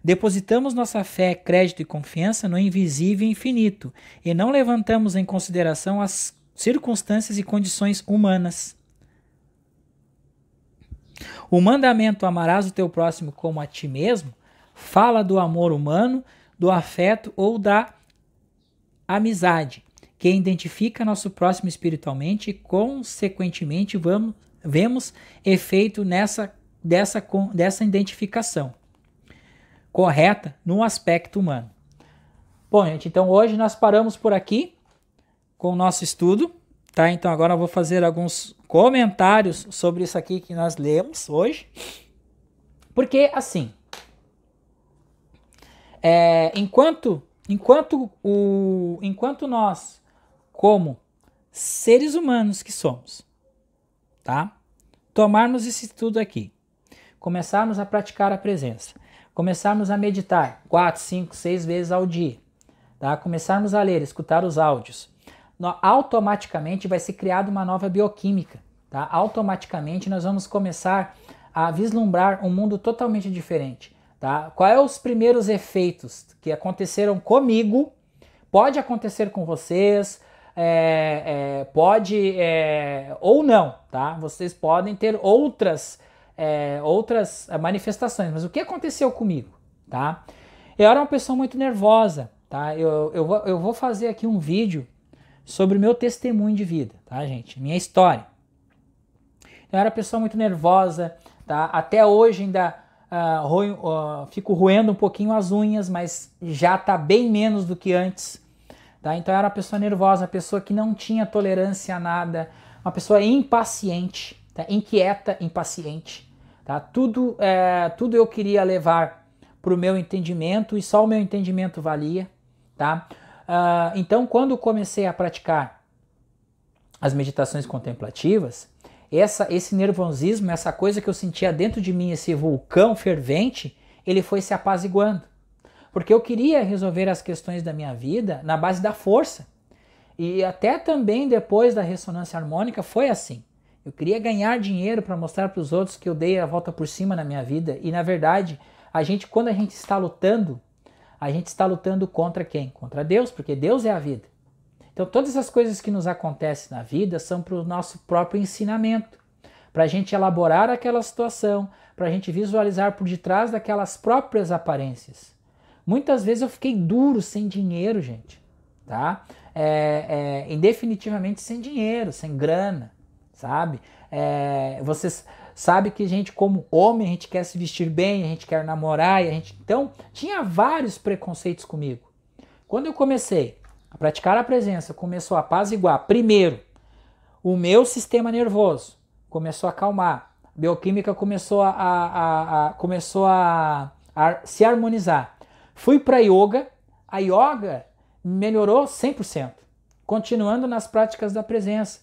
Depositamos nossa fé, crédito e confiança no invisível e infinito, e não levantamos em consideração as circunstâncias e condições humanas. O mandamento amarás o teu próximo como a ti mesmo fala do amor humano, do afeto ou da amizade, que identifica nosso próximo espiritualmente e, consequentemente, vemos efeito dessa identificação correta no aspecto humano. Bom, gente, então hoje nós paramos por aqui com o nosso estudo, tá? Então agora eu vou fazer alguns comentários sobre isso aqui que nós lemos hoje, porque assim, enquanto nós, como seres humanos que somos, tá? Tomarmos esse estudo aqui, começarmos a praticar a presença, começarmos a meditar 4, 5, 6 vezes ao dia, tá? Começarmos a ler, escutar os áudios, automaticamente vai ser criada uma nova bioquímica, tá? Automaticamente nós vamos começar a vislumbrar um mundo totalmente diferente, tá? Quais são os primeiros efeitos que aconteceram comigo? Pode acontecer com vocês, pode ou não, tá? Vocês podem ter outras manifestações, mas o que aconteceu comigo, tá? Eu era uma pessoa muito nervosa, tá? Eu vou fazer aqui um vídeo sobre o meu testemunho de vida, tá, gente? Minha história. Eu era uma pessoa muito nervosa, tá? Até hoje ainda fico roendo um pouquinho as unhas, mas já tá bem menos do que antes, tá? Então eu era uma pessoa nervosa, uma pessoa que não tinha tolerância a nada, uma pessoa impaciente, tá? Inquieta, impaciente, tá? Tudo eu queria levar para o meu entendimento e só o meu entendimento valia, tá? Então, quando comecei a praticar as meditações contemplativas, esse nervosismo, essa coisa que eu sentia dentro de mim, esse vulcão fervente, ele foi se apaziguando. Porque eu queria resolver as questões da minha vida na base da força. E até também depois da ressonância harmônica foi assim. Eu queria ganhar dinheiro para mostrar para os outros que eu dei a volta por cima na minha vida. E na verdade, quando a gente está lutando contra quem? Contra Deus, porque Deus é a vida. Então todas as coisas que nos acontecem na vida são para o nosso próprio ensinamento, para a gente elaborar aquela situação, para a gente visualizar por detrás daquelas próprias aparências. Muitas vezes eu fiquei duro, sem dinheiro, gente, tá? Indefinitivamente sem dinheiro, sem grana, sabe? Vocês sabem que a gente, como homem, a gente quer se vestir bem, a gente quer namorar, então tinha vários preconceitos comigo. Quando eu comecei a praticar a presença, começou a apaziguar, primeiro, o meu sistema nervoso começou a acalmar, a bioquímica começou a se harmonizar. Fui para yoga, a yoga melhorou 100%, continuando nas práticas da presença.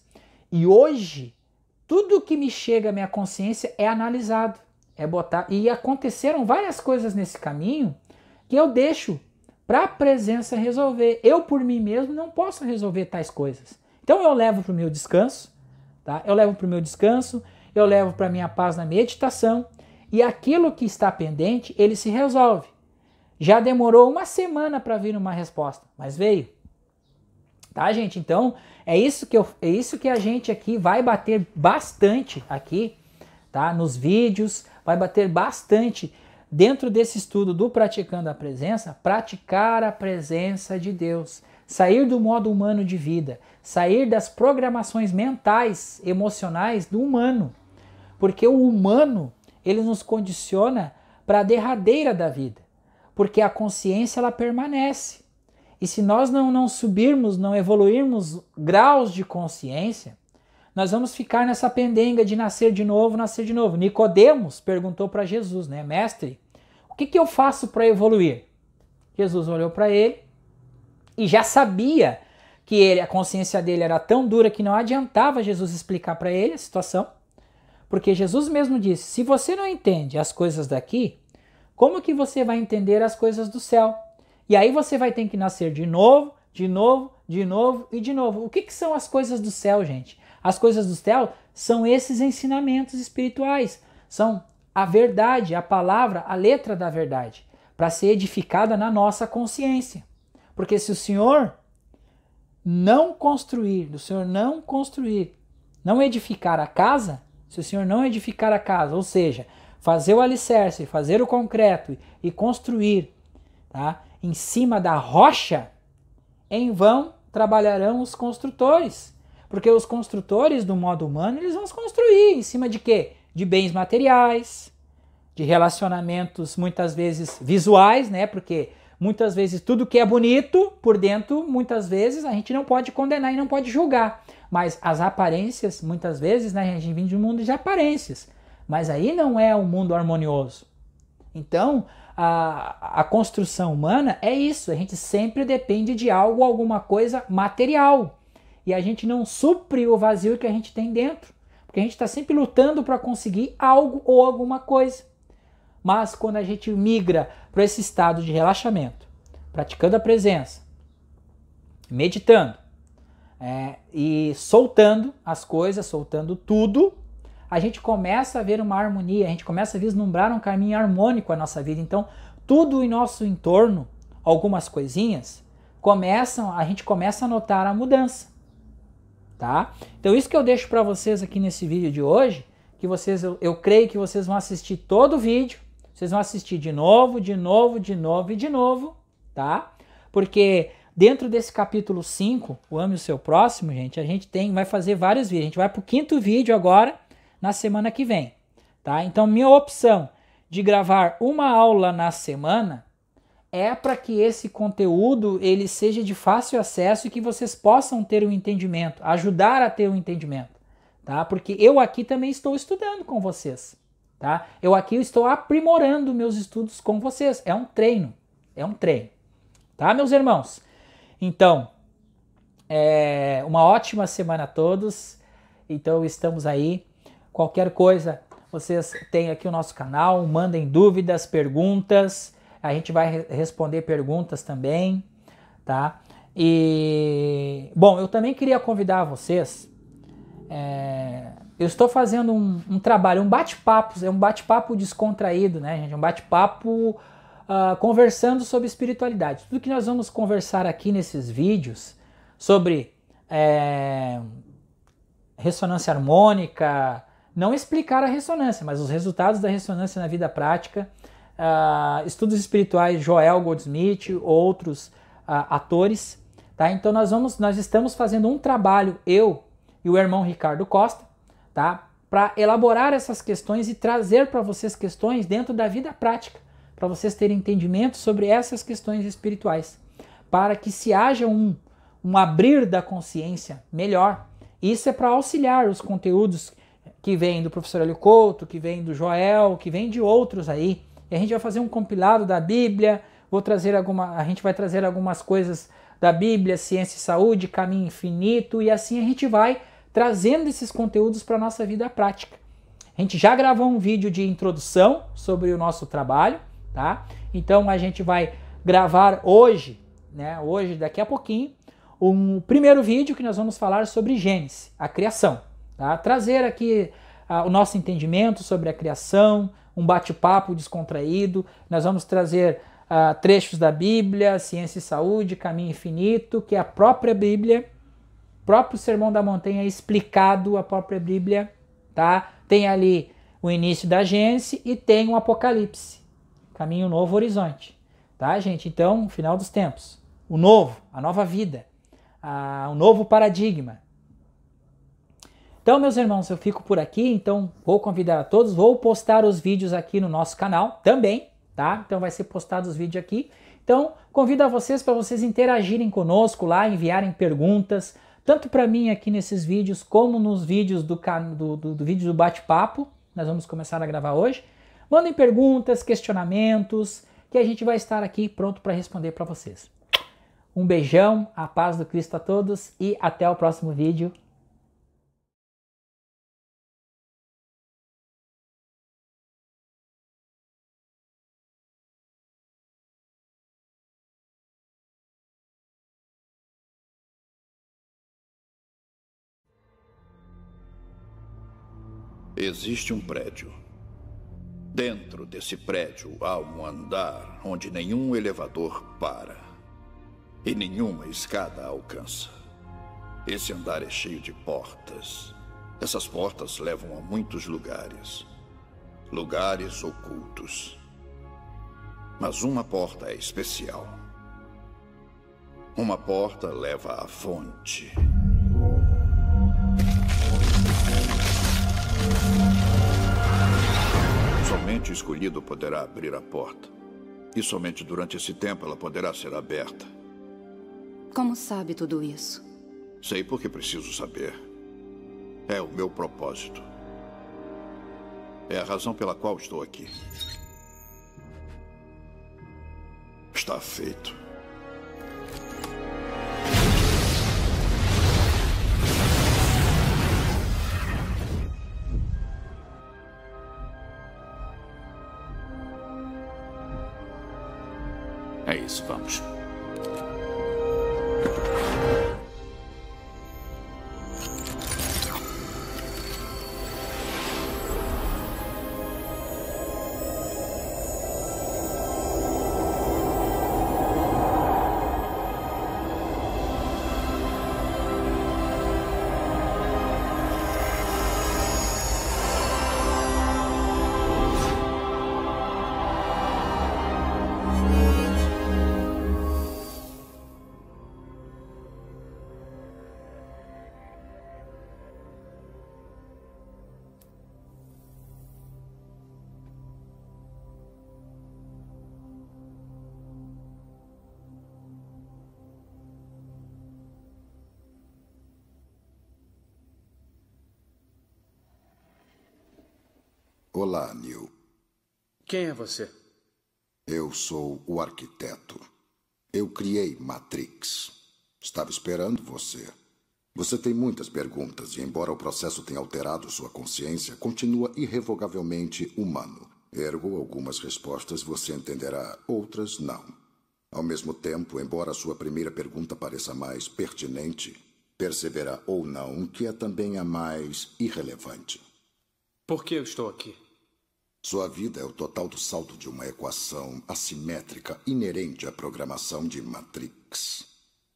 E hoje, tudo que me chega à minha consciência é analisado, é botar. E aconteceram várias coisas nesse caminho que eu deixo para a presença resolver. Eu, por mim mesmo, não posso resolver tais coisas. Então eu levo para o meu descanso, tá? Eu levo para o meu descanso, eu levo para a minha paz na meditação, e aquilo que está pendente, ele se resolve. Já demorou uma semana para vir uma resposta, mas veio. Tá, gente? Então, é isso que a gente aqui vai bater bastante aqui, tá? Nos vídeos, vai bater bastante dentro desse estudo do Praticando a Presença, praticar a presença de Deus, sair do modo humano de vida, sair das programações mentais, emocionais do humano, porque o humano, ele nos condiciona para a derradeira da vida, porque a consciência, ela permanece. E se nós não subirmos, não evoluirmos graus de consciência, nós vamos ficar nessa pendenga de nascer de novo, nascer de novo. Nicodemos perguntou para Jesus, né? Mestre, o que eu faço para evoluir? Jesus olhou para ele e já sabia que a consciência dele era tão dura que não adiantava Jesus explicar para ele a situação, porque Jesus mesmo disse, se você não entende as coisas daqui, como que você vai entender as coisas do céu? E aí você vai ter que nascer de novo, de novo, de novo e de novo. O que são as coisas do céu, gente? As coisas do céu são esses ensinamentos espirituais. São a verdade, a palavra, a letra da verdade, para ser edificada na nossa consciência. Porque se o Senhor não construir, não edificar a casa, se o Senhor não edificar a casa, ou seja, fazer o alicerce, fazer o concreto e construir, tá? Em cima da rocha, em vão trabalharão os construtores. Porque os construtores do modo humano, eles vão se construir em cima de quê? De bens materiais, de relacionamentos muitas vezes visuais, né? Porque muitas vezes tudo que é bonito por dentro, muitas vezes a gente não pode condenar e não pode julgar. Mas as aparências, muitas vezes, né? A gente vive de um mundo de aparências. Mas aí não é um mundo harmonioso. Então, a construção humana é isso, a gente sempre depende de algo, alguma coisa material. E a gente não supre o vazio que a gente tem dentro, porque a gente está sempre lutando para conseguir algo ou alguma coisa. Mas quando a gente migra para esse estado de relaxamento, praticando a presença, meditando e soltando as coisas, soltando tudo, a gente começa a ver uma harmonia, a gente começa a vislumbrar um caminho harmônico à nossa vida. Então, tudo em nosso entorno, algumas coisinhas, a gente começa a notar a mudança, tá? Então, isso que eu deixo para vocês aqui nesse vídeo de hoje, que eu creio que vocês vão assistir todo o vídeo, vocês vão assistir de novo, de novo, de novo e de novo, tá? Porque dentro desse capítulo 5, o Ame o Seu Próximo, gente, a gente vai fazer vários vídeos. A gente vai pro 5º vídeo agora, na semana que vem, tá? Então, minha opção de gravar uma aula na semana é para que esse conteúdo ele seja de fácil acesso e que vocês possam ter um entendimento, ajudar a ter um entendimento, tá? Porque eu aqui também estou estudando com vocês, tá? Eu aqui estou aprimorando meus estudos com vocês. É um treino, tá, meus irmãos? Então, uma ótima semana a todos. Então, estamos aí. Qualquer coisa, vocês têm aqui o nosso canal, mandem dúvidas, perguntas, a gente vai responder perguntas também, tá? E, bom, eu também queria convidar vocês, eu estou fazendo um trabalho, um bate-papo, um bate-papo descontraído, né, gente? Um bate-papo conversando sobre espiritualidade. Tudo que nós vamos conversar aqui nesses vídeos sobre ressonância harmônica, não explicar a ressonância, mas os resultados da ressonância na vida prática, estudos espirituais, Joel Goldsmith, outros atores, tá? Então nós estamos fazendo um trabalho, eu e o irmão Ricardo Costa, tá? Para elaborar essas questões e trazer para vocês questões dentro da vida prática, para vocês terem entendimento sobre essas questões espirituais, para que se haja um abrir da consciência melhor. Isso é para auxiliar os conteúdos que vem do professor Hélio Couto, que vem do Joel, que vem de outros aí. E a gente vai fazer um compilado da Bíblia, a gente vai trazer algumas coisas da Bíblia, ciência e saúde, caminho infinito, e assim a gente vai trazendo esses conteúdos para a nossa vida prática. A gente já gravou um vídeo de introdução sobre o nosso trabalho, tá? Então a gente vai gravar hoje, né? Hoje, daqui a pouquinho, um primeiro vídeo que nós vamos falar sobre Gênesis, a criação, tá? Trazer aqui o nosso entendimento sobre a criação, um bate-papo descontraído. Nós vamos trazer trechos da Bíblia, ciência e saúde, caminho infinito, que é a própria Bíblia, próprio Sermão da Montanha explicado, a própria Bíblia, tá? Tem ali o início da Gênesis e tem o Apocalipse, caminho novo, horizonte, tá, gente? Então, final dos tempos, o novo, a nova vida, o novo paradigma. Então, meus irmãos, eu fico por aqui, então vou convidar a todos, vou postar os vídeos aqui no nosso canal também, tá? Então vai ser postado os vídeos aqui. Então, convido a vocês para vocês interagirem conosco lá, enviarem perguntas, tanto para mim aqui nesses vídeos, como nos vídeos do vídeo do bate-papo, nós vamos começar a gravar hoje. Mandem perguntas, questionamentos, que a gente vai estar aqui pronto para responder para vocês. Um beijão, a paz do Cristo a todos e até o próximo vídeo. Existe um prédio. Dentro desse prédio há um andar onde nenhum elevador para e nenhuma escada alcança. Esse andar é cheio de portas. Essas portas levam a muitos lugares. Lugares ocultos. Mas uma porta é especial. Uma porta leva à fonte. Somente o escolhido poderá abrir a porta. E somente durante esse tempo ela poderá ser aberta. Como sabe tudo isso? Sei porque preciso saber. É o meu propósito. É a razão pela qual estou aqui. Está feito. É isso, vamos. Olá, Neil. Quem é você? Eu sou o arquiteto. Eu criei Matrix. Estava esperando você. Você tem muitas perguntas e, embora o processo tenha alterado sua consciência, continua irrevogavelmente humano. Ergo, algumas respostas você entenderá, outras não. Ao mesmo tempo, embora sua primeira pergunta pareça mais pertinente, perceberá ou não que é também a mais irrelevante. Por que eu estou aqui? Sua vida é o total do saldo de uma equação assimétrica inerente à programação de Matrix.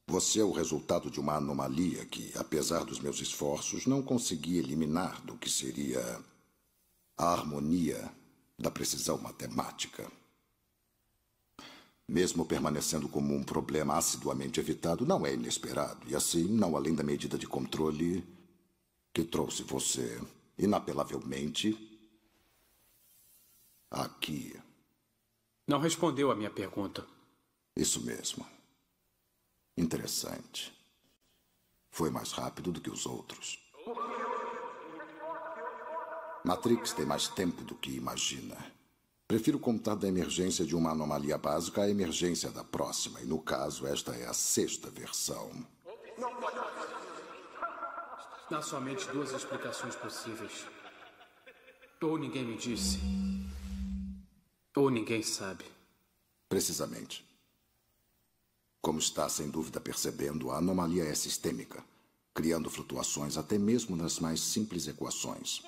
Você é o resultado de uma anomalia que, apesar dos meus esforços, não consegui eliminar do que seria a harmonia da precisão matemática. Mesmo permanecendo como um problema assiduamente evitado, não é inesperado, e assim, não além da medida de controle que trouxe você, inapelavelmente, aqui. Não respondeu a minha pergunta. Isso mesmo. Interessante. Foi mais rápido do que os outros. Matrix tem mais tempo do que imagina. Prefiro contar da emergência de uma anomalia básica à emergência da próxima. E, no caso, esta é a 6ª versão. Há somente 2 explicações possíveis. Ou ninguém me disse, ou ninguém sabe. Precisamente. Como está, sem dúvida, percebendo, a anomalia é sistêmica, criando flutuações até mesmo nas mais simples equações.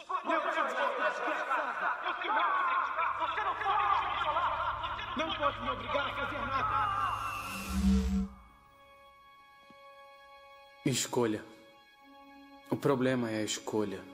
Não pode me obrigar a fazer nada. Escolha. O problema é a escolha.